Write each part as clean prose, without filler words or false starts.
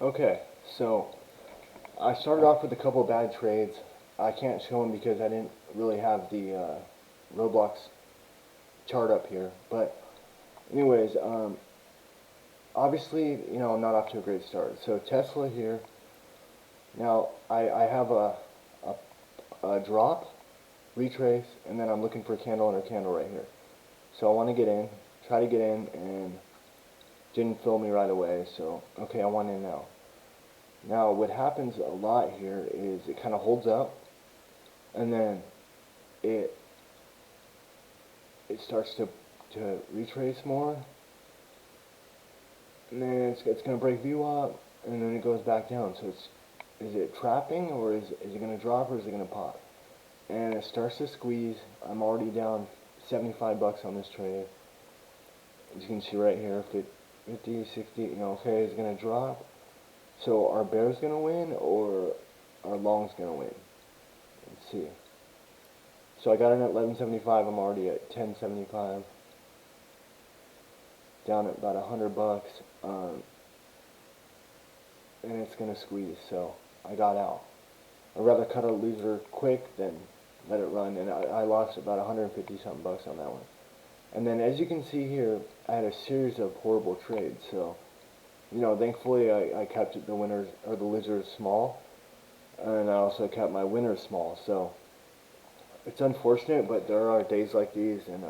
Okay, so I started off with a couple of bad trades. I can't show them because I didn't really have the Roblox chart up here. But anyways, obviously, I'm not off to a great start. So Tesla here. Now I have a drop, retrace, and then I'm looking for a candle under candle right here. So I want to get in, try to get in, and didn't fill me right away. So okay, I want in now. Now what happens a lot here is it kind of holds up, and then it starts to retrace more, and then it's going to break view up, and then it goes back down. So is it trapping, or is it going to drop, or is it going to pop? And it starts to squeeze. I'm already down 75 bucks on this trade. As you can see right here, 50, 60, okay, it's going to drop. So are bears going to win, or are longs going to win? Let's see. So I got in at 11.75. I'm already at 10.75. Down at about 100 bucks. And it's going to squeeze. So I got out. I'd rather cut a loser quick than let it run. And I lost about 150 something bucks on that one. And then as you can see here, I had a series of horrible trades. So, thankfully I kept the winners or the losers small, and I also kept my winners small. So it's unfortunate, but there are days like these, and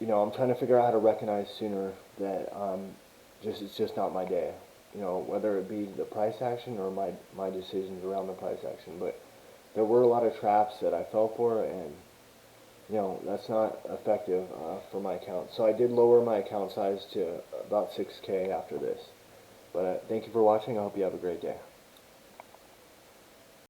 I'm trying to figure out how to recognize sooner that it's just not my day. Whether it be the price action or my decisions around the price action. But there were a lot of traps that I fell for, and that's not effective for my account. So I did lower my account size to about 6K after this. But thank you for watching. I hope you have a great day.